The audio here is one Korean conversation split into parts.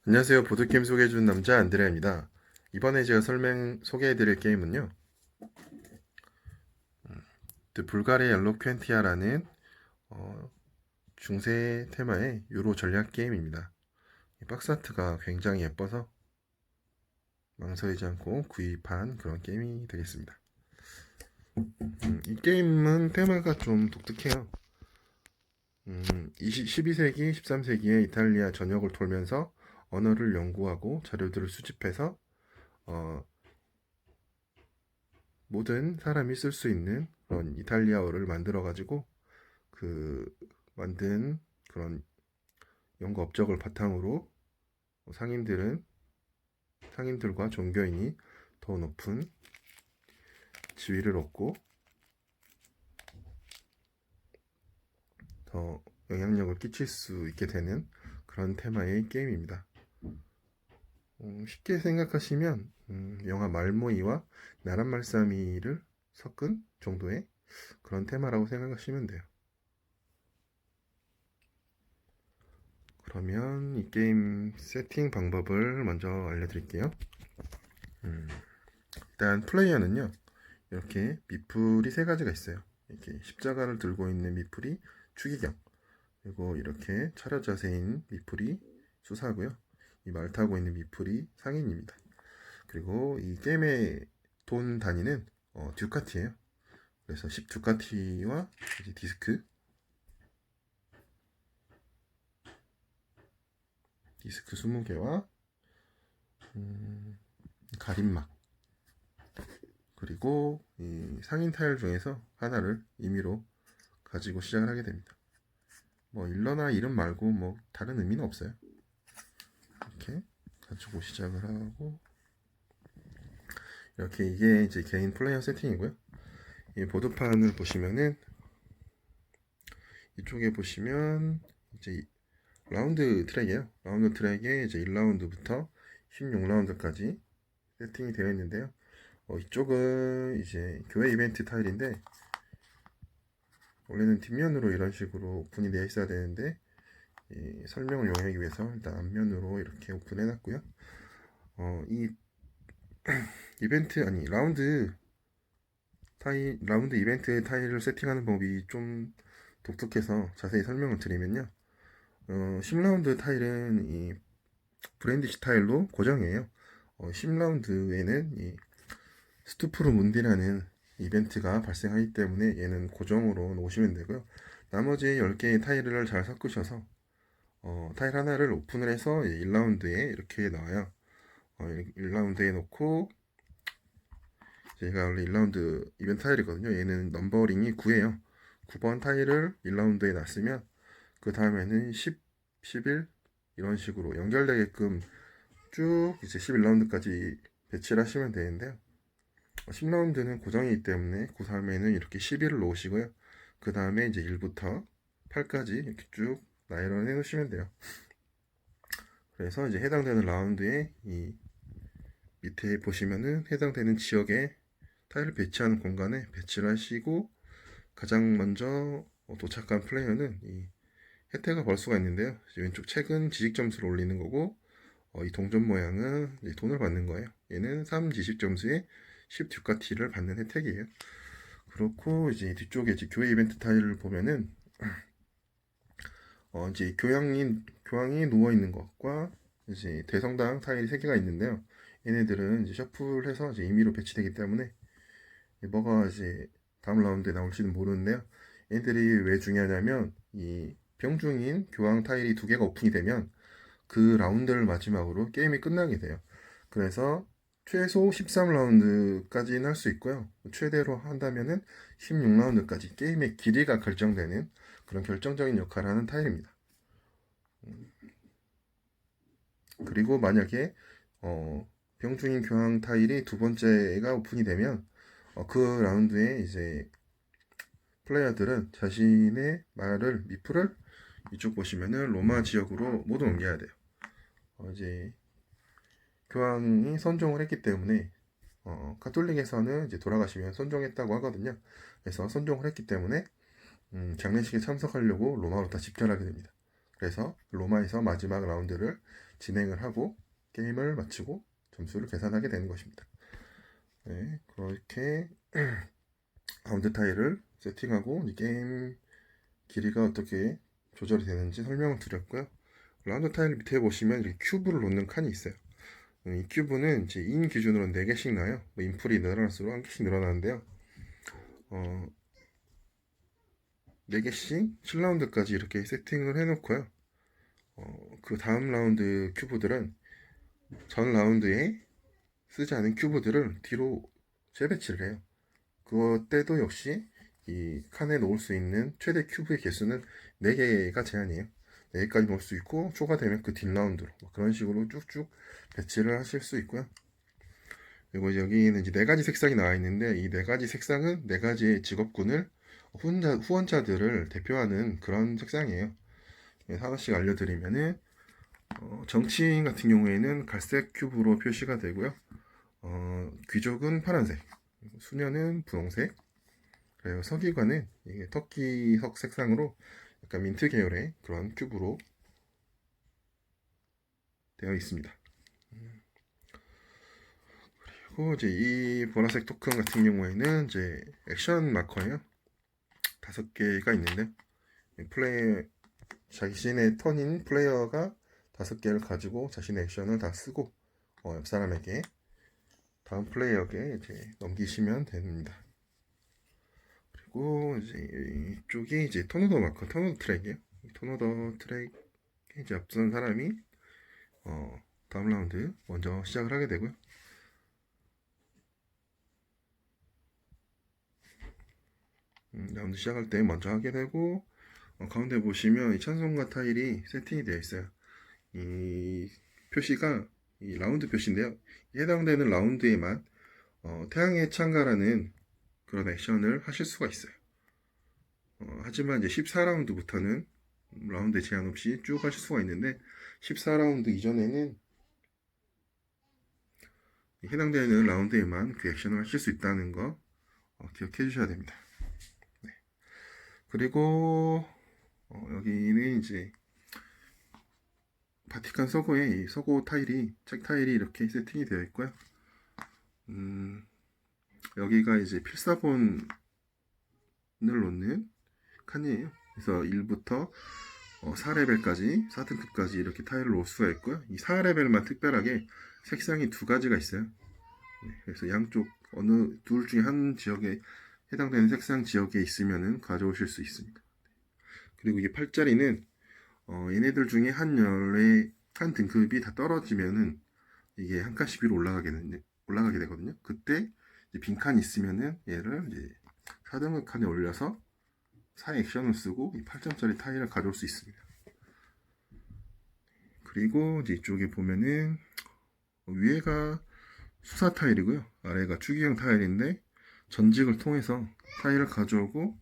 안녕하세요. 보드게임 소개해주는 남자 안드레아입니다. 이번에 제가 소개해드릴 게임은요. 불가리아 엘로퀸티아라는 중세 테마의 유로 전략 게임입니다. 이 박스 아트가 굉장히 예뻐서 망설이지 않고 구입한 그런 게임이 되겠습니다. 이 게임은 테마가 좀 독특해요. 12세기, 13세기에 이탈리아 전역을 돌면서 언어를 연구하고 자료들을 수집해서 어, 모든 사람이 쓸 수 있는 그런 이탈리아어를 만들어 가지고 그 만든 그런 연구 업적을 바탕으로 상인들과 종교인이 더 높은 지위를 얻고 더 영향력을 끼칠 수 있게 되는 그런 테마의 게임입니다. 쉽게 생각하시면 영화 말모이와 나란말싸미를 섞은 정도의 그런 테마라고 생각하시면 돼요. 그러면 이 게임 세팅 방법을 먼저 알려드릴게요. 일단 플레이어는요, 이렇게 미풀이 세 가지가 있어요. 이렇게 십자가를 들고 있는 미풀이 추기경, 그리고 이렇게 차렷 자세인 미풀이 수사고요. 이 말 타고 있는 미풀이 상인입니다. 그리고 이 게임의 돈 단위는 듀카티예요. 그래서 10듀카티와 디스크 20개와 가림막, 그리고 이 상인 타일 중에서 하나를 임의로 가지고 시작을 하게 됩니다. 뭐 일러나 이름 말고 뭐 다른 의미는 없어요. 이렇게 가지고 시작을 하고, 이렇게 이게 이제 개인 플레이어 세팅이고요. 이 보드판을 보시면은 이쪽에 보시면 이제 라운드 트랙이에요. 라운드 트랙에 이제 1라운드부터 16라운드까지 세팅이 되어 있는데요. 이쪽은 이제 교회 이벤트 타일인데, 원래는 뒷면으로 이런 식으로 오픈이 되어 있어야 되는데 이 설명을 용하기 위해서 일단 앞면으로 이렇게 오픈해 놨고요. 이 이벤트 아니 라운드 이벤트 타일을 세팅하는 법이 좀 독특해서 자세히 설명을 드리면요. 10라운드 타일은 이 브랜디시 타일로 고정이에요. 10라운드에는 이 스투프루 문디라는 이벤트가 발생하기 때문에 얘는 고정으로 놓으시면 되고요. 나머지 10개의 타일을 잘 섞으셔서 타일 하나를 오픈을 해서 1라운드에 이렇게 나와요. 1라운드에 놓고, 제가 원래 1라운드 이벤트 타일이거든요. 얘는 넘버링이 9예요. 9번 타일을 1라운드에 놨으면 그 다음에는 10, 11 이런 식으로 연결되게끔 쭉 이제 11라운드까지 배치를 하시면 되는데요. 10라운드는 고정이기 때문에 그 다음에는 이렇게 11을 놓으시고요. 그 다음에 이제 1부터 8까지 이렇게 쭉 나열을 해 놓으시면 돼요. 그래서 이제 해당되는 라운드에 이 밑에 보시면은 해당되는 지역에 타일을 배치하는 공간에 배치를 하시고, 가장 먼저 도착한 플레이어는 이 혜택을 벌 수가 있는데요. 왼쪽 책은 지식 점수를 올리는 거고, 이 동전 모양은 돈을 받는 거예요. 얘는 3 지식 점수에 10 듀카티를 받는 혜택이에요. 그렇고 이제 뒤쪽에 이제 교회 이벤트 타일을 보면은 이제 교황이 누워 있는 것과 이제 대성당 타일이 3개가 있는데요. 얘네들은 이제 셔플해서 이제 임의로 배치되기 때문에 뭐가 이제 다음 라운드에 나올지는 모르는데요. 얘들이 왜 중요하냐면 이 병중인 교황 타일이 2개가 오픈이 되면 그 라운드를 마지막으로 게임이 끝나게 돼요. 그래서 최소 13라운드까지는 할 수 있고요. 최대로 한다면은 16라운드까지 게임의 길이가 결정되는 그런 결정적인 역할을 하는 타일입니다. 그리고 만약에 병중인 교황 타일이 두 번째가 오픈이 되면 그 라운드에 이제 플레이어들은 자신의 미프를 이쪽 보시면은 로마 지역으로 모두 옮겨야 돼요. 이제 교황이 선종을 했기 때문에 가톨릭에서는 이제 돌아가시면 선종했다고 하거든요. 그래서 선종을 했기 때문에 장례식에 참석하려고 로마로 다 집결하게 됩니다. 그래서 로마에서 마지막 라운드를 진행을 하고 게임을 마치고 점수를 계산하게 되는 것입니다. 네, 그렇게 라운드 타일을 세팅하고 게임 길이가 어떻게 조절이 되는지 설명을 드렸고요. 라운드 타일 밑에 보시면 이렇게 큐브를 놓는 칸이 있어요. 이 큐브는 이제 인 기준으로 4개씩 나요. 인풀이 늘어날수록 1개씩 늘어나는데요. 4개씩 7라운드까지 이렇게 세팅을 해놓고요. 그 다음 라운드 큐브들은 전 라운드에 쓰지 않은 큐브들을 뒤로 재배치를 해요. 그때도 역시 이 칸에 놓을 수 있는 최대 큐브의 개수는 4개가 제한이에요. 4개까지 놓을 수 있고 초과되면 그 뒷라운드로 그런 식으로 쭉쭉 배치를 하실 수 있고요. 그리고 여기는 이제 4가지 색상이 나와 있는데 이 4가지 색상은 4가지의 직업군을 후원자들을 대표하는 그런 색상이에요. 하나씩 알려드리면은 정치인 같은 경우에는 갈색 큐브로 표시가 되고요. 귀족은 파란색, 수녀는 분홍색, 그리고 서기관은 이게 터키석 색상으로 약간 민트 계열의 그런 큐브로 되어 있습니다. 그리고 이제 이 보라색 토큰 같은 경우에는 이제 액션 마커예요. 5개가 있는데 자신의 턴인 플레이어가 5개를 가지고 자신의 액션을 다 쓰고 옆 사람에게 다음 플레이어에게 이제 넘기시면 됩니다. 그리고 이제 이쪽이 이제 토너더 마커, 토너더 트랙이에요. 토너더 트랙에 이제 앞선 사람이 다음 라운드 먼저 시작을 하게 되고요. 라운드 시작할 때 먼저 하게 되고 가운데 보시면 이 찬송가 타일이 세팅이 되어 있어요. 이 표시가 이 라운드 표시인데요. 해당되는 라운드에만 태양의 창가라는 그런 액션을 하실 수가 있어요. 하지만 이제 14라운드부터는 라운드 제한 없이 쭉 하실 수가 있는데 14라운드 이전에는 해당되는 라운드에만 그 액션을 하실 수 있다는 거 기억해 주셔야 됩니다. 네. 그리고 여기는 이제 바티칸 서고에 서고 타일이 책 타일이 이렇게 세팅이 되어 있고요. 여기가 이제 필사본을 놓는 칸이에요. 그래서 1부터 4레벨까지 4등급까지 이렇게 타일을 놓을 수가 있고요. 이 4레벨만 특별하게 색상이 2가지가 있어요. 네, 그래서 양쪽 어느 둘 중에 한 지역에 해당되는 색상 지역에 있으면은 가져오실 수 있습니다. 그리고 이게 8자리는 얘네들 중에 한 등급이 다 떨어지면은 이게 한 칸씩 위로 올라가게 되거든요. 그때 이제 빈칸이 있으면은 얘를 이제 4등급 칸에 올려서 4 액션을 쓰고 이 8점짜리 타일을 가져올 수 있습니다. 그리고 이제 이쪽에 보면은 위에가 수사 타일이고요. 아래가 추기경 타일인데 전직을 통해서 타일을 가져오고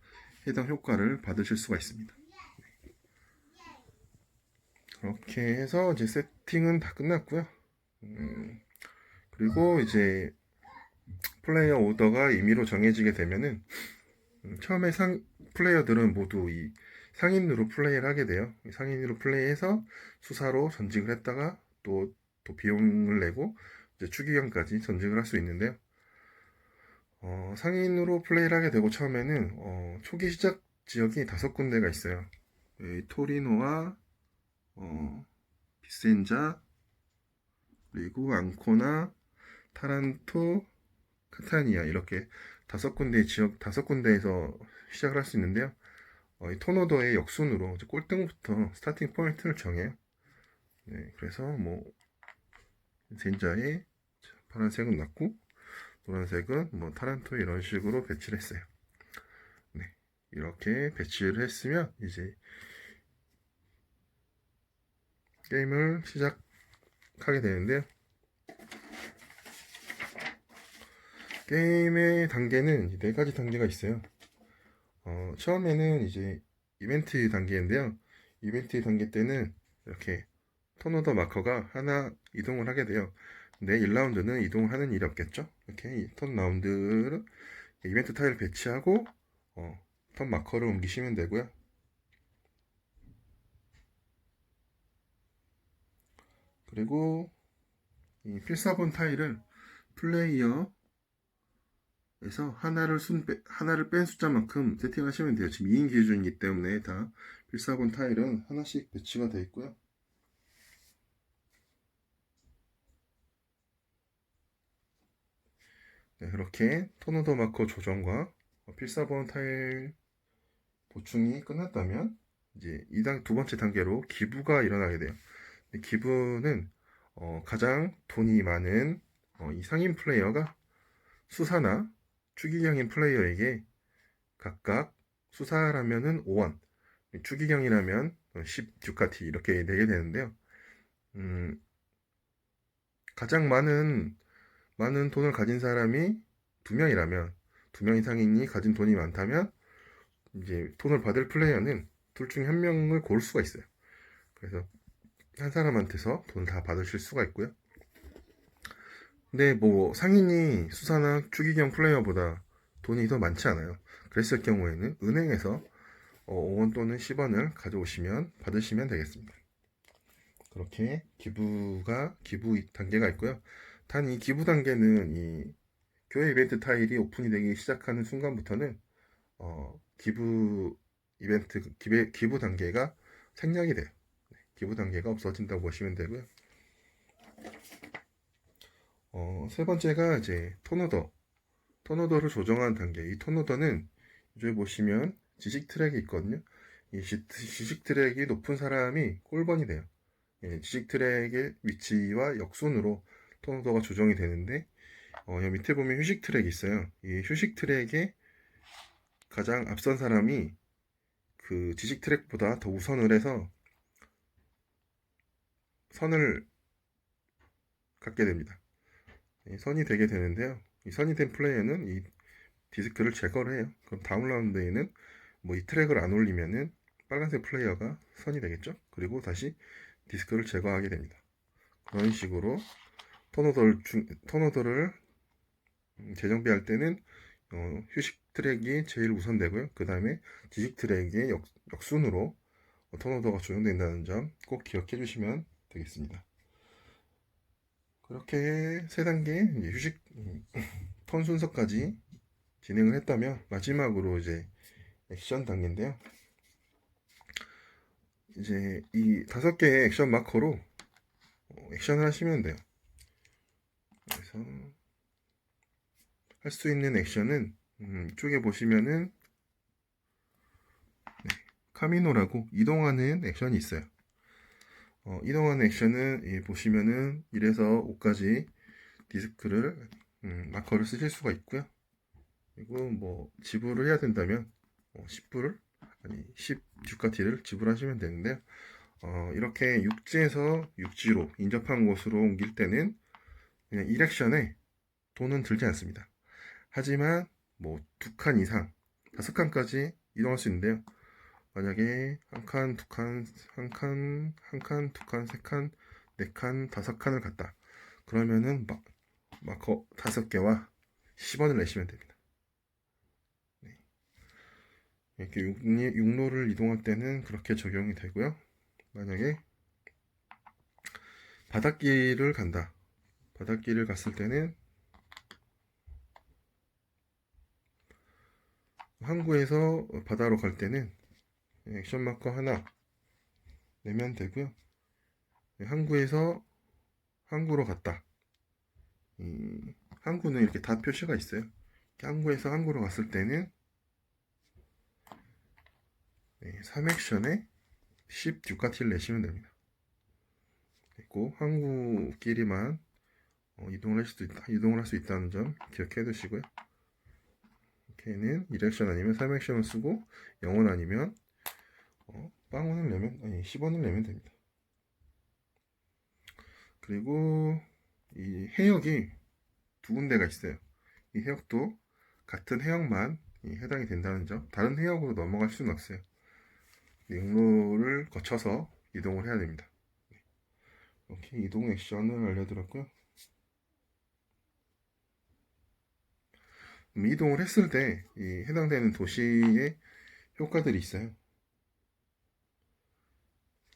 해당 효과를 받으실 수가 있습니다. 그렇게 해서 이제 세팅은 다 끝났고요. 그리고 이제 플레이어 오더가 임의로 정해지게 되면은 처음에 플레이어들은 모두 이 상인으로 플레이를 하게 돼요. 상인으로 플레이해서 수사로 전직을 했다가 또 비용을 내고 이제 추기경까지 전직을 할 수 있는데요. 상인으로 플레이를 하게 되고 처음에는 초기 시작 지역이 5군데가 있어요. 토리노와 비센자 그리고 앙코나 타란토 카타니아 이렇게 5군데 지역 5군데에서 시작을 할 수 있는데요. 이 토너더의 역순으로 꼴등부터 스타팅 포인트를 정해요. 네, 그래서 뭐 젠자에 파란색은 났고 노란색은 뭐 타란토 이런 식으로 배치를 했어요. 네, 이렇게 배치를 했으면 이제 게임을 시작하게 되는데요. 게임의 단계는 4가지 단계가 있어요. 처음에는 이제 이벤트 단계인데요. 이벤트 단계 때는 이렇게 턴오더 마커가 하나 이동을 하게 돼요. 근데 1라운드는 이동을 하는 일이 없겠죠? 이렇게 턴 라운드를 이벤트 타일을 배치하고 턴 마커를 옮기시면 되고요. 그리고 이 필사본 타일을 플레이어에서 하나를 뺀 숫자만큼 세팅하시면 돼요. 지금 2인 기준이기 때문에 다 필사본 타일은 하나씩 배치가 되어 있고요. 네, 그렇게 톤오더 마커 조정과 필사본 타일 보충이 끝났다면 이제 두 번째 단계로 기부가 일어나게 돼요. 기부는 가장 돈이 많은 이 상인 플레이어가 수사나 추기경인 플레이어에게 각각 수사라면은 5원, 추기경이라면 10 듀카티 이렇게 내게 되는데요. 가장 많은 돈을 가진 사람이 2명이라면 2명의 상인이 가진 돈이 많다면 이제 돈을 받을 플레이어는 둘 중에 한 명을 고를 수가 있어요. 그래서 한 사람한테서 돈을 다 받으실 수가 있고요. 근데 뭐 상인이 수사나 추기경 플레이어보다 돈이 더 많지 않아요. 그랬을 경우에는 은행에서 5원 또는 10원을 가져오시면 받으시면 되겠습니다. 그렇게 기부 단계가 있고요. 단 이 기부 단계는 이 교회 이벤트 타일이 오픈이 되기 시작하는 순간부터는 기부 단계가 생략이 돼요. 기부 단계가 없어진다고 보시면 되고요. 세 번째가 이제 톤오더를 조정하는 단계. 이 톤오더는 이쪽에 보시면 지식 트랙이 있거든요. 이 지식 트랙이 높은 사람이 꼴번이 돼요. 예, 지식 트랙의 위치와 역순으로 톤오더가 조정이 되는데 여기 밑에 보면 휴식 트랙이 있어요. 이 휴식 트랙에 가장 앞선 사람이 그 지식 트랙보다 더 우선을 해서 선을 갖게 됩니다. 선이 되게 되는데요. 이 선이 된 플레이어는 이 디스크를 제거를 해요. 그럼 다음 라운드에는 뭐 이 트랙을 안 올리면은 빨간색 플레이어가 선이 되겠죠. 그리고 다시 디스크를 제거하게 됩니다. 그런 식으로 턴오더를 재정비할 때는 휴식 트랙이 제일 우선되고요. 그 다음에 지식 트랙의 역순으로 턴오더가 조정된다는 점 꼭 기억해 주시면 되겠습니다. 그렇게 세 단계 휴식 턴 순서까지 진행을 했다면 마지막으로 이제 액션 단계인데요. 이제 이 5개의 액션 마커로 액션을 하시면 돼요. 그래서 할 수 있는 액션은 이쪽에 보시면은 카미노라고 이동하는 액션이 있어요. 이동하는 액션은 보시면은 1에서 5까지 디스크를 마커를 쓰실 수가 있고요. 그리고 뭐 지불을 해야 된다면 10불을 아니 10 듀카티를 지불하시면 되는데요. 이렇게 육지에서 육지로 인접한 곳으로 옮길 때는 그냥 1액션에 돈은 들지 않습니다. 하지만 뭐 2칸 이상 5칸까지 이동할 수 있는데요. 만약에 한 칸, 두 칸, 한 칸, 두 칸, 세 칸, 네 칸, 5칸을 갔다. 그러면은 마커 5개와 10원을 내시면 됩니다. 네. 이렇게 육로를 이동할 때는 그렇게 적용이 되고요. 만약에 바닷길을 간다. 바닷길을 갔을 때는 항구에서 바다로 갈 때는 액션 마커 하나 내면 되고요. 항구로 갔다. 항구는 이렇게 다 표시가 있어요. 항구에서 항구로 갔을 때는 3액션에 10 듀카티를 내시면 됩니다. 꼭 항구끼리만 이동을 할 수 있다는 점 기억해 두시고요. 이렇게는 1액션 아니면 3액션을 쓰고 0원 아니면 빵원을 내면 10원을 내면 됩니다. 그리고 이 해역이 2군데가 있어요. 이 해역도 같은 해역만 해당이 된다는 점. 다른 해역으로 넘어갈 수는 없어요. 육로를 거쳐서 이동을 해야 됩니다. 이렇게 이동 액션을 알려드렸고요. 이동을 했을 때 해당되는 도시의 효과들이 있어요.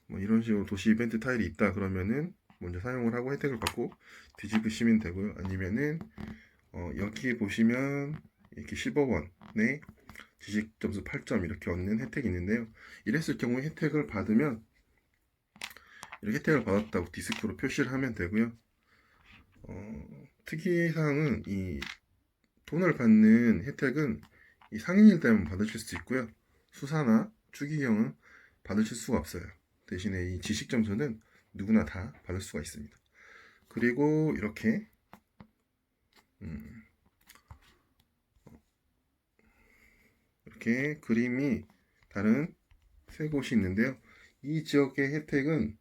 뭐 이런 식으로 도시 이벤트 타일이 있다 그러면은 먼저 사용을 하고 혜택을 받고 뒤집으시면 되고요. 아니면은 여기 보시면 이렇게 10억 원의 지식 점수 8점 이렇게 얻는 혜택이 있는데요. 이랬을 경우에 혜택을 받으면 이렇게 혜택을 받았다고 디스크로 표시를 하면 되고요. 특이사항은 이 돈을 받는 혜택은 이 상인일 때만 받으실 수 있고요. 수사나 추기경은 받으실 수가 없어요. 대신에 이 지식 점수는 누구나 다 받을 수가 있습니다. 그리고 이렇게 이렇게 그림이 다른 세 곳이 있는데요. 이 지역의 혜택은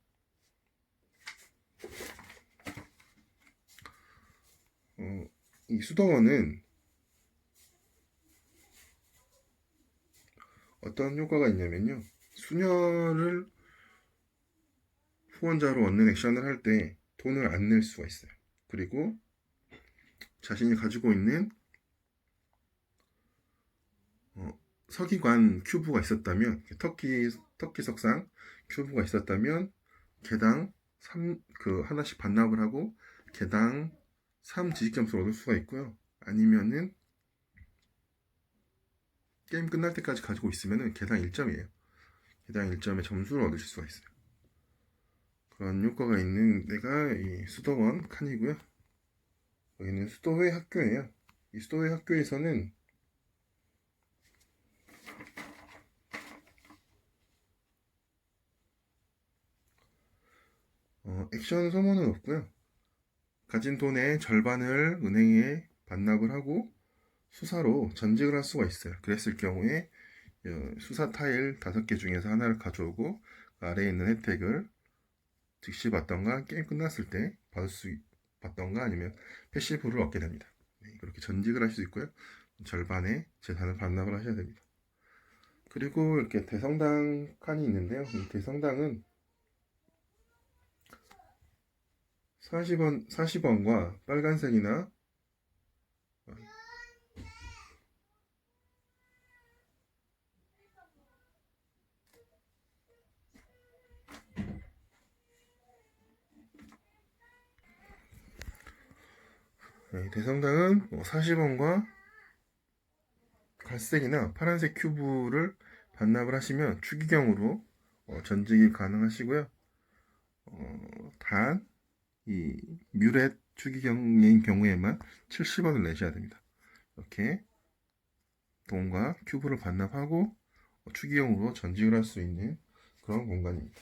이 수도원은 어떤 효과가 있냐면요. 수녀를 후원자로 얻는 액션을 할 때 돈을 안 낼 수가 있어요. 그리고 자신이 가지고 있는 서기관 큐브가 있었다면, 터키 석상 큐브가 있었다면 개당 3, 하나씩 반납을 하고 개당 3 지식점수를 얻을 수가 있고요. 아니면은 게임 끝날 때까지 가지고 있으면은 개당 1점이에요. 개당 1점의 점수를 얻으실 수가 있어요. 그런 효과가 있는 데가 이 수도원 칸이고요. 여기는 수도회 학교예요. 이 수도회 학교에서는 액션 소모는 없고요. 가진 돈의 절반을 은행에 반납을 하고 수사로 전직을 할 수가 있어요. 그랬을 경우에 수사 타일 5개 중에서 하나를 가져오고 그 아래에 있는 혜택을 즉시 받던가 게임 끝났을 때 받던가 아니면 패시브를 얻게 됩니다. 네, 그렇게 전직을 하실 수 있고요. 절반의 재산을 반납을 하셔야 됩니다. 그리고 이렇게 대성당 칸이 있는데요. 이 대성당은 40원과 빨간색이나 대성당은 40원과 갈색이나 파란색 큐브를 반납을 하시면 추기경으로 전직이 가능하시고요. 단 이 뮤렛 추기경인 경우에만 70원을 내셔야 됩니다. 이렇게 돈과 큐브를 반납하고 추기경으로 전직을 할 수 있는 그런 공간입니다.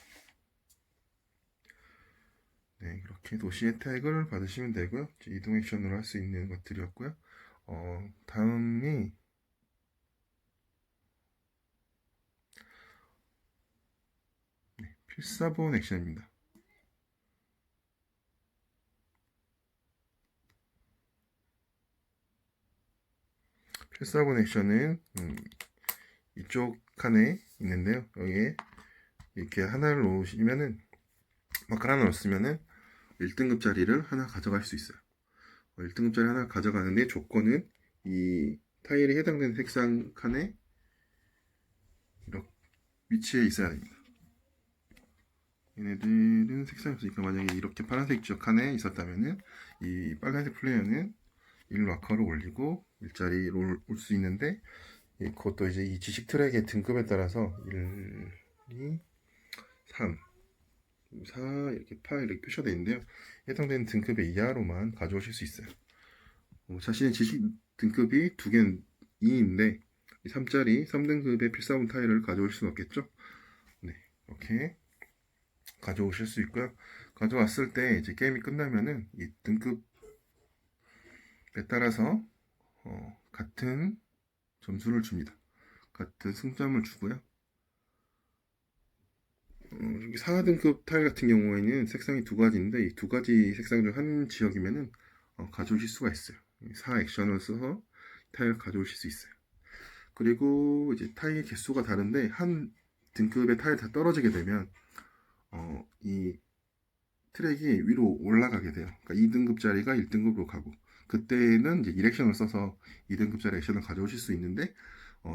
네, 이렇게 도시 혜택을 받으시면 되고요. 이동 액션으로 할 수 있는 것들이었고요. 다음이 필사본 액션입니다. 필사본 액션은 이쪽 칸에 있는데요. 여기에 이렇게 하나를 놓으시면은 하나 넣었으면은 1등급짜리를 하나 가져갈 수 있어요. 1등급짜리 하나 가져가는데 조건은 이 타일에 해당되는 색상 칸에 이렇게 위치에 있어야 됩니다. 얘네들은 색상이 없으니까 만약에 이렇게 파란색 지역 칸에 있었다면은 이 빨간색 플레이어는 1마커를 올리고 1자리로 올 수 있는데 그것도 이제 이 지식 트랙의 등급에 따라서 1, 2, 3, 4 이렇게 파 이렇게 표시되어 있는데요. 해당되는 등급의 이하로만 가져오실 수 있어요. 자신의 지식 등급이 2인데 3짜리 3등급의 필사본 타일을 가져올 수는 없겠죠. 네, 이렇게 가져오실 수 있고요. 가져왔을 때 이제 게임이 끝나면은 이 등급에 따라서 같은 점수를 줍니다. 같은 승점을 주고요. 여기 4등급 타일 같은 경우에는 색상이 두 가지인데 이 두 가지 색상 중 한 지역이면은 가져오실 수가 있어요. 4 액션을 써서 타일 가져오실 수 있어요. 그리고 이제 타일 개수가 다른데 한 등급의 타일 다 떨어지게 되면 이 트랙이 위로 올라가게 돼요. 그러니까 2등급짜리가 1등급으로 가고 그때는 이제 1액션을 써서 2등급짜리 액션을 가져오실 수 있는데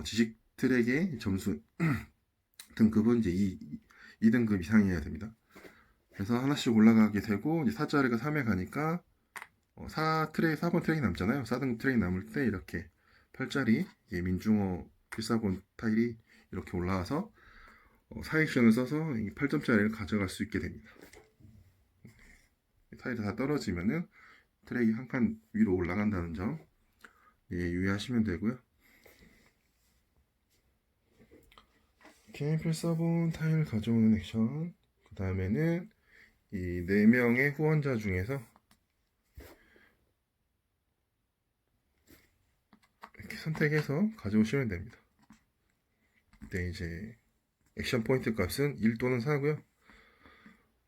지식 트랙의 점수 등급은 이제 2등급 이상이어야 됩니다. 그래서 하나씩 올라가게 되고 이제 4자리가 3에 가니까 4번 트랙이 남잖아요. 4등급 트랙이 남을 때 이렇게 8자리 민중어 필사본 타일이 이렇게 올라와서 4액션을 써서 이 8점짜리를 가져갈 수 있게 됩니다. 타일이 다 떨어지면은 트랙이 한 칸 위로 올라간다는 점 유의하시면 되고요. 이렇게 필사본 타일 가져오는 액션, 그 다음에는 이 4명의 후원자 중에서 이렇게 선택해서 가져오시면 됩니다. 그때 이제 액션 포인트 값은 1 또는 4고요.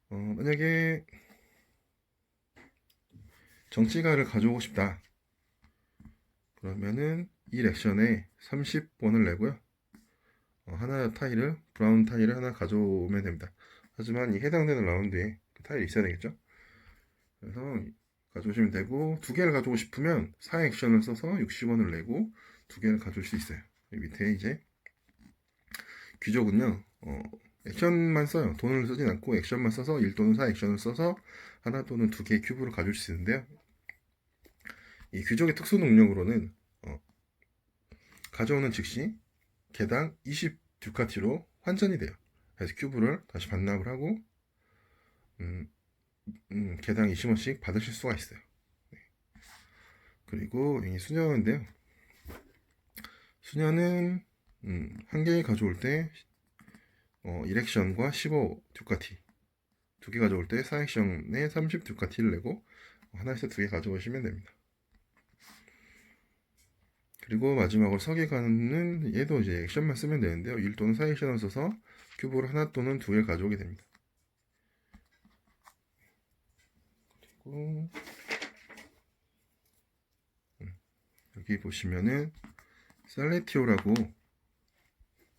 만약에 정치가를 가져오고 싶다 그러면은 1 액션에 30원을 내고요. 하나 타일을, 브라운 타일을 하나 가져오면 됩니다. 하지만 이 해당되는 라운드에 그 타일이 있어야 되겠죠. 그래서 가져오시면 되고, 2개를 가져오고 싶으면 4 액션을 써서 60원을 내고 2개를 가져올 수 있어요. 밑에 이제 귀족은요, 액션만 써요. 돈을 쓰진 않고 액션만 써서 1 또는 4 액션을 써서 하나 또는 2개의 큐브를 가져올 수 있는데요. 이 귀족의 특수 능력으로는 가져오는 즉시 개당 20 듀카티로 환전이 돼요. 그래서 큐브를 다시 반납을 하고 개당 20원씩 받으실 수가 있어요. 네. 그리고 이 수녀인데요. 수녀는 한 개 가져올 때 1액션과 15 듀카티, 2개 가져올 때 4액션에 30 듀카티를 내고 하나에서 2개 가져오시면 됩니다. 그리고 마지막으로 서기관은 얘도 이제 액션만 쓰면 되는데요. 1 또는 4 액션을 써서 큐브를 하나 또는 2개를 가져오게 됩니다. 그리고 여기 보시면은 살레티오라고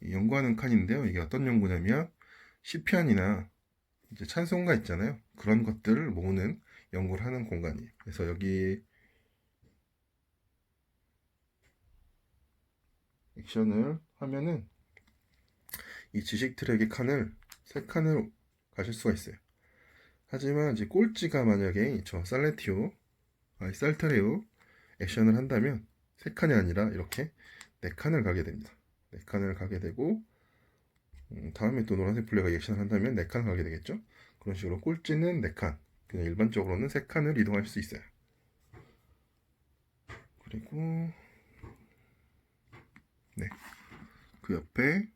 연구하는 칸인데요. 이게 어떤 연구냐면 시편이나 이제 찬송가 있잖아요. 그런 것들을 모으는 연구를 하는 공간이에요. 그래서 여기 액션을 하면은 이 지식 트랙의 칸을 3칸을 가실 수가 있어요. 하지만 이제 꼴찌가 만약에 저 살레티오, 살트레오 액션을 한다면 3칸이 아니라 이렇게 4칸을 가게 됩니다. 4칸을 가게 되고 다음에 또 노란색 플레이가 액션을 한다면 4칸을 가게 되겠죠. 그런 식으로 꼴찌는 4칸, 그냥 일반적으로는 3칸을 이동할 수 있어요. 그리고 네, 그 옆에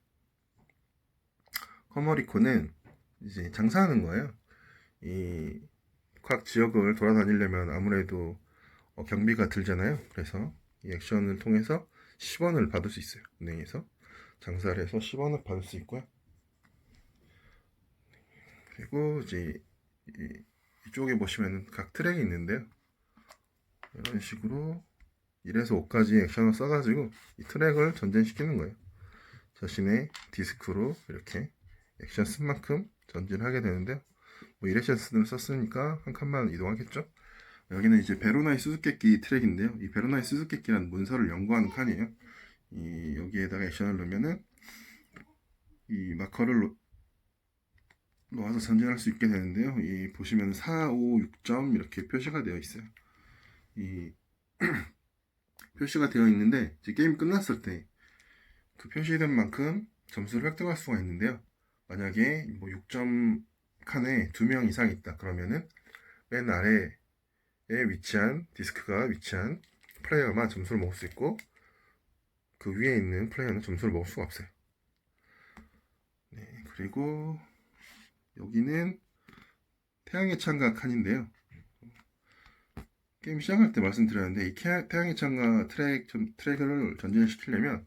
커머리코는 이제 장사하는 거예요. 이 각 지역을 돌아다니려면 아무래도 경비가 들잖아요. 그래서 이 액션을 통해서 10원을 받을 수 있어요. 은행에서 장사를 해서 10원을 받을 수 있고요. 그리고 이제 이쪽에 보시면 각 트랙이 있는데요. 이런 식으로 1에서 5까지 액션을 써가지고 이 트랙을 전진시키는 거예요. 자신의 디스크로 이렇게 액션 쓴 만큼 전진하게 되는데요. 뭐 1액션을 썼으니까 한 칸만 이동하겠죠. 여기는 이제 베로나의 수수께끼 트랙인데요. 이 베로나의 수수께끼라는 문서를 연구하는 칸이에요. 여기에다가 액션을 넣으면은 이 마커를 놓아서 전진할 수 있게 되는데요. 이 보시면 4, 5, 6점 이렇게 표시가 되어 있어요. 이 표시가 되어 있는데 이제 게임 끝났을 때 그 표시된 만큼 점수를 획득할 수가 있는데요. 만약에 뭐 6점 칸에 2명 이상 있다 그러면은 맨 아래에 위치한 디스크가 위치한 플레이어만 점수를 먹을 수 있고 그 위에 있는 플레이어는 점수를 먹을 수가 없어요. 네, 그리고 여기는 태양의 창가 칸인데요. 게임 시작할 때 말씀드렸는데 이 태양의 창가 트랙을 전진시키려면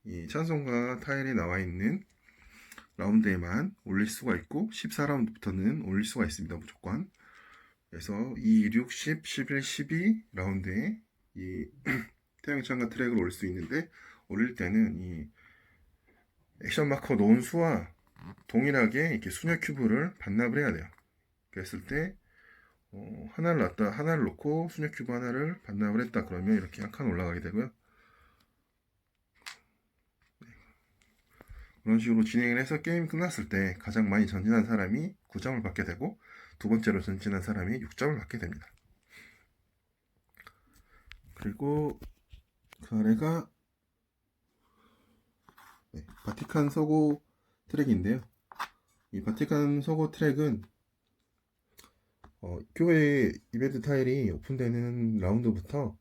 이 찬송가 타일이 나와 있는 라운드에만 올릴 수가 있고 14라운드부터는 올릴 수가 있습니다. 무조건. 그래서 2, 6, 10, 11, 12 라운드에 이 태양의 창가 트랙을 올릴 수 있는데 올릴 때는 이 액션 마커 놓은 수와 동일하게 이렇게 수녀 큐브를 반납을 해야 돼요. 그랬을 때 하나를 놨다 하나를 놓고 수녀 큐브 하나를 반납을 했다 그러면 이렇게 한 칸 올라가게 되고요. 그런 식으로 진행을 해서 게임이 끝났을 때 가장 많이 전진한 사람이 9점을 받게 되고 두 번째로 전진한 사람이 6점을 받게 됩니다. 그리고 그 아래가 바티칸 서고 트랙인데요. 이 바티칸 서고 트랙은 교회 이벤트 타일이 오픈되는 라운드부터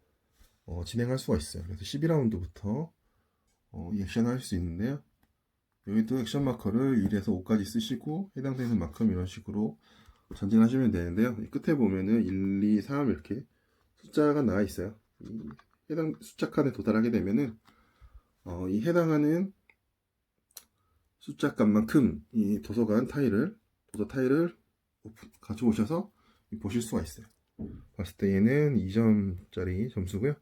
진행할 수가 있어요. 그래서 12라운드부터 이 액션을 할 수 있는데요. 여기도 액션 마커를 1에서 5까지 쓰시고 해당되는 만큼 이런 식으로 전진하시면 되는데요. 이 끝에 보면은 1, 2, 3 이렇게 숫자가 나와 있어요. 이 해당 숫자 칸에 도달하게 되면은 이 해당하는 숫자 값만큼 이 도서 타일을 가져오셔서 보실 수가 있어요. 봤을 때 얘는 2점짜리 점수고요.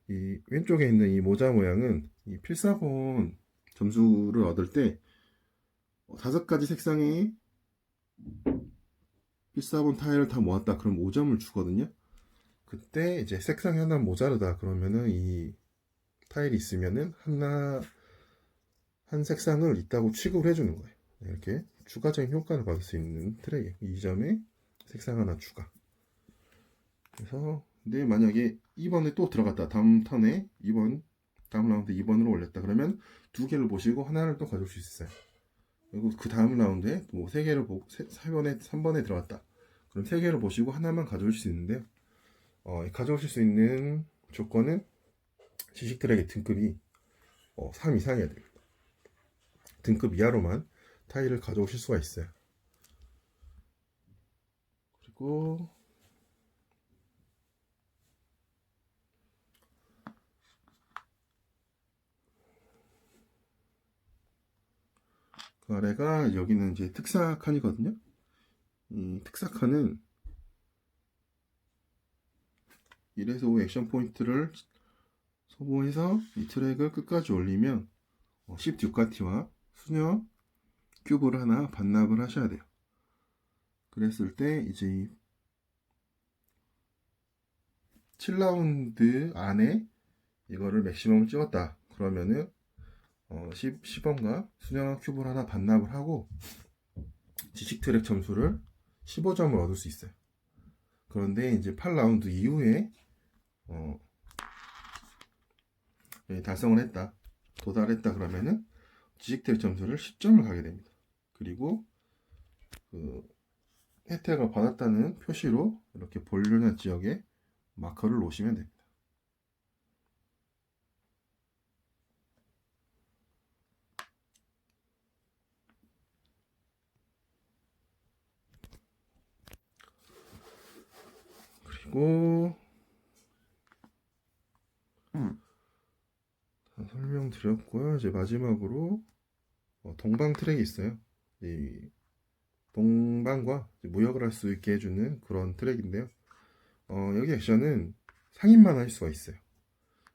이 왼쪽에 있는 이 모자 모양은 이 필사본 점수를 얻을 때 5가지 색상의 필사본 타일을 다 모았다. 그럼 5점을 주거든요. 그때 이제 색상이 하나 모자르다. 그러면은 이 타일이 있으면은 한 색상을 있다고 취급을 해주는 거예요. 이렇게 추가적인 효과를 받을 수 있는 트랙이에요. 2점에 색상 하나 추가. 그래서 근데 만약에 2번에 또 들어갔다. 다음 턴에 다음 라운드 2번으로 올렸다. 그러면 2개를 보시고 하나를 또 가져올 수 있어요. 그리고 그 다음 라운드에 뭐 3개를 보고 3번에 들어갔다. 그럼 3개를 보시고 하나만 가져올 수 있는데요. 가져오실 수 있는 조건은 지식 트랙의 등급이 3 이상이어야 됩니다. 등급 이하로만 타일을 가져오실 수가 있어요. 그리고 그 아래가 여기는 이제 특사 칸이거든요. 이 특사 칸은 1에서 5 액션 포인트를 소모해서 이 트랙을 끝까지 올리면 10 듀카티와 수녀 큐브를 하나 반납을 하셔야 돼요. 그랬을 때 이제 7라운드 안에 이거를 맥시멈 찍었다. 그러면은 10원과 수녀 큐브를 하나 반납을 하고 지식 트랙 점수를 15점을 얻을 수 있어요. 그런데 이제 8라운드 이후에 달성을 했다. 도달했다 그러면은 지식 트랙 점수를 10점을 가게 됩니다. 그리고 그 혜택을 받았다는 표시로 이렇게 볼륨한 지역에 마커를 놓으시면 됩니다. 그리고 다 설명드렸고요. 이제 마지막으로 동방 트랙이 있어요. 이 동방과 무역을 할 수 있게 해주는 그런 트랙인데요. 여기 액션은 상인만 할 수가 있어요.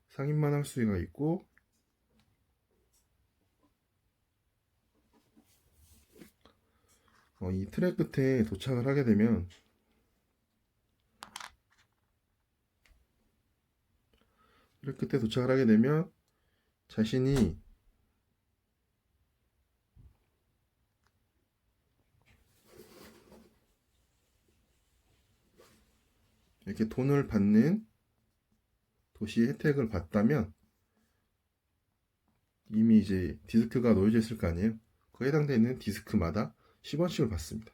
상인만 할 수가 있고 이 트랙 끝에 도착을 하게 되면 자신이 이렇게 돈을 받는 도시 혜택을 받다면 이미 이제 디스크가 놓여져 있을 거 아니에요. 그 해당되는 디스크마다 10원씩을 받습니다.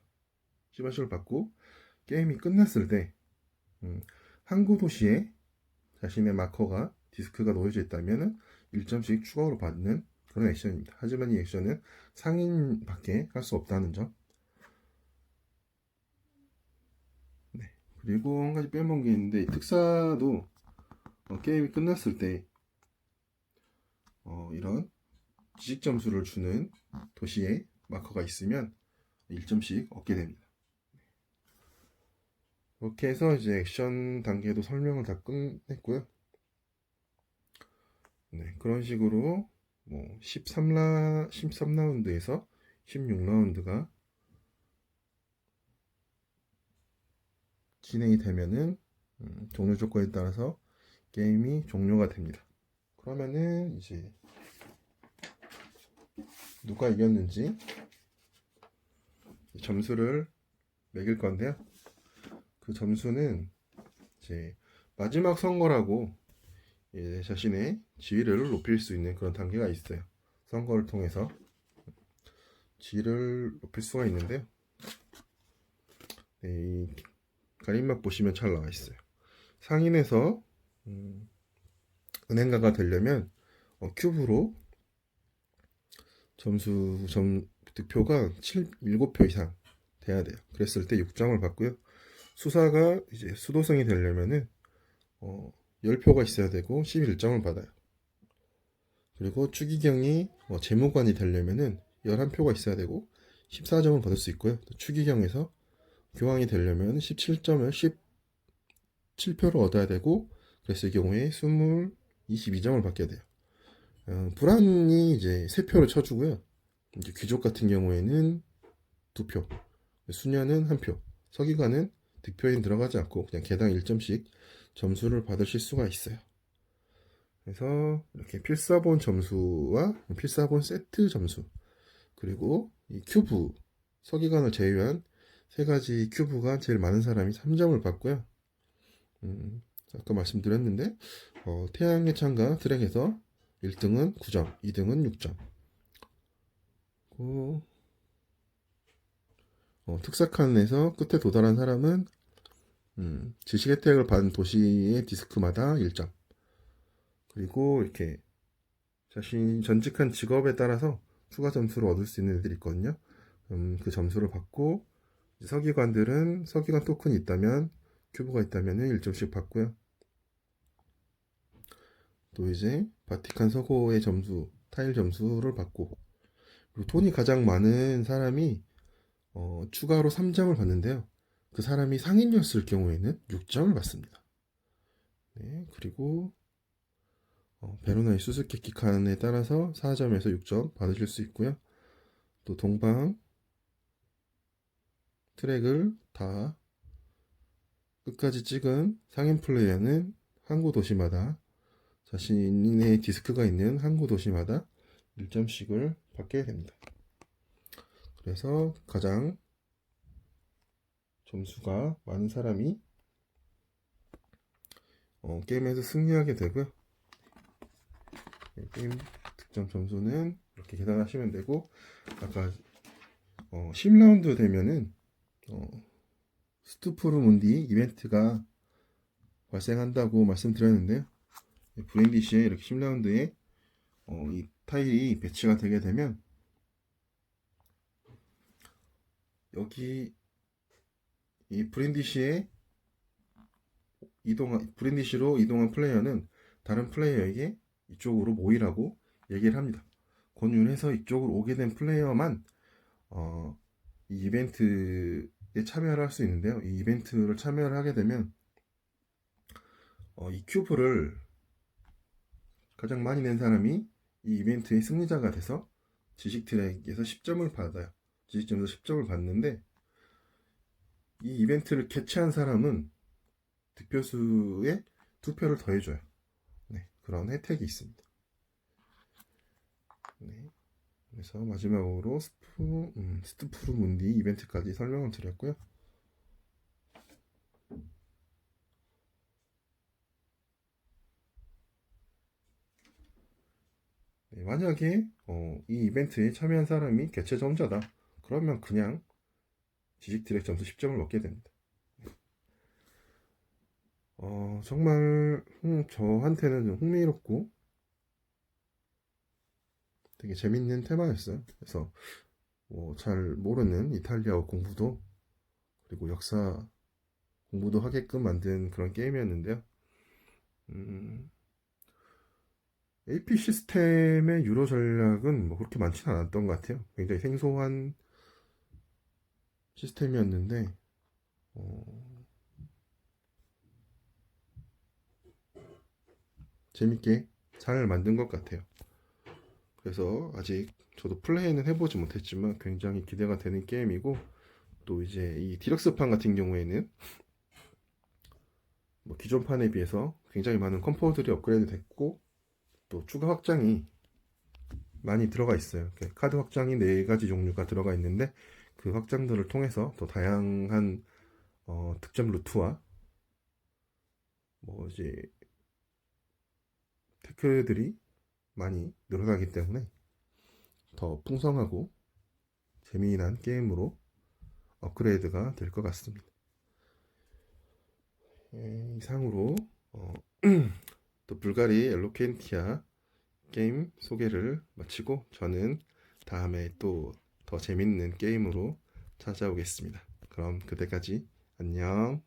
10원씩을 받고 게임이 끝났을 때 항구 도시에 자신의 마커가 디스크가 놓여져 있다면 1점씩 추가로 받는 그런 액션입니다. 하지만 이 액션은 상인밖에 할 수 없다는 점. 네. 그리고 한 가지 빼먹은 게 있는데 특사도 게임이 끝났을 때 이런 지식 점수를 주는 도시에 마커가 있으면 1점씩 얻게 됩니다. 이렇게 해서 이제 액션 단계도 설명을 다 끝냈고요. 네, 그런 식으로 뭐 13라운드에서 16라운드가 진행이 되면은 종료 조건에 따라서 게임이 종료가 됩니다. 그러면은 이제 누가 이겼는지 점수를 매길 건데요. 그 점수는 이제 마지막 선거라고 자신의 지위를 높일 수 있는 그런 단계가 있어요. 선거를 통해서 지위를 높일 수가 있는데요. 이 가림막 보시면 잘 나와 있어요. 상인에서 은행가가 되려면 큐브로 득표가 7표 이상 돼야 돼요. 그랬을 때 6점을 받고요. 수사가 이제 수도승이 되려면은 10표가 있어야 되고 11점을 받아요. 그리고 추기경이 재무관이 되려면은 11표가 있어야 되고 14점을 받을 수 있고요. 추기경에서 교황이 되려면 17표를 얻어야 되고 그랬을 경우에 22점을 받게 돼요. 불안이 이제 3표를 쳐주고요. 이제 귀족 같은 경우에는 2표, 수녀는 1표, 서기관은 득표인 들어가지 않고 그냥 개당 1점씩 점수를 받으실 수가 있어요. 그래서 이렇게 필사본 점수와 필사본 세트 점수, 그리고 이 큐브, 서기관을 제외한 3가지 큐브가 제일 많은 사람이 3점을 받고요. 아까 말씀드렸는데 태양의 창과 트랙에서 1등은 9점, 2등은 6점. 특사칸에서 끝에 도달한 사람은 지식 혜택을 받은 도시의 디스크마다 1점. 그리고 이렇게 자신이 전직한 직업에 따라서 추가 점수를 얻을 수 있는 애들이 있거든요. 그 점수를 받고 서기관들은 서기관 토큰이 있다면 큐브가 있다면 1점씩 받고요. 또 이제 바티칸 서고의 점수, 타일 점수를 받고, 그리고 돈이 가장 많은 사람이 추가로 3점을 받는데요. 그 사람이 상인이었을 경우에는 6점을 받습니다. 네, 그리고 베로나의 수수께끼 칸에 따라서 4점에서 6점 받으실 수 있고요. 또 동방 트랙을 다 끝까지 찍은 상인 플레이어는 항구 도시마다 자신의 디스크가 있는 항구 도시마다 1점씩을 받게 됩니다. 그래서 가장 점수가 많은 사람이 게임에서 승리하게 되고요. 게임 득점 점수는 이렇게 계산하시면 되고, 아까 10라운드 되면은 스투프루 문디 이벤트가 발생한다고 말씀드렸는데요. 브랜디시에 이렇게 10라운드에 이 타일이 배치가 되게 되면 여기 이 브랜디시로 이동한 플레이어는 다른 플레이어에게 이쪽으로 모이라고 얘기를 합니다. 권유를 해서 이쪽으로 오게 된 플레이어만 이 이벤트에 참여를 할 수 있는데요. 이 이벤트를 참여를 하게 되면 이 큐브를 가장 많이 낸 사람이 이 이벤트의 승리자가 돼서 지식 트랙에서 10점을 받아요. 지식점에서 10점을 받는데, 이 이벤트를 개최한 사람은 득표수에 2표를 더해줘요. 네, 그런 혜택이 있습니다. 네, 그래서 마지막으로 스투프루 문디 이벤트까지 설명을 드렸고요. 네, 만약에 이 이벤트에 참여한 사람이 개최점자다, 그러면 그냥 지식 트랙 점수 10점을 먹게 됩니다. 정말 저한테는 좀 흥미롭고 되게 재밌는 테마였어요. 그래서 잘 모르는 이탈리아어 공부도, 그리고 역사 공부도 하게끔 만든 그런 게임이었는데요. AP 시스템의 유로 전략은 뭐 그렇게 많지는 않았던 것 같아요. 굉장히 생소한 시스템이었는데 재밌게 잘 만든 것 같아요. 그래서 아직 저도 플레이는 해보지 못했지만 굉장히 기대가 되는 게임이고, 또 이제 이 디럭스판 같은 경우에는 뭐 기존 판에 비해서 굉장히 많은 컴포트들이 업그레이드 됐고, 또 추가 확장이 많이 들어가 있어요. 카드 확장이 4가지 종류가 들어가 있는데 그 확장들을 통해서 더 다양한 득점 루트와 뭐 이제 테크들이 많이 늘어나기 때문에 더 풍성하고 재미난 게임으로 업그레이드가 될 것 같습니다. 이상으로 또 불가리 엘로켄티아 게임 소개를 마치고 저는 다음에 또 더 재밌는 게임으로 찾아오겠습니다. 그럼 그때까지 안녕.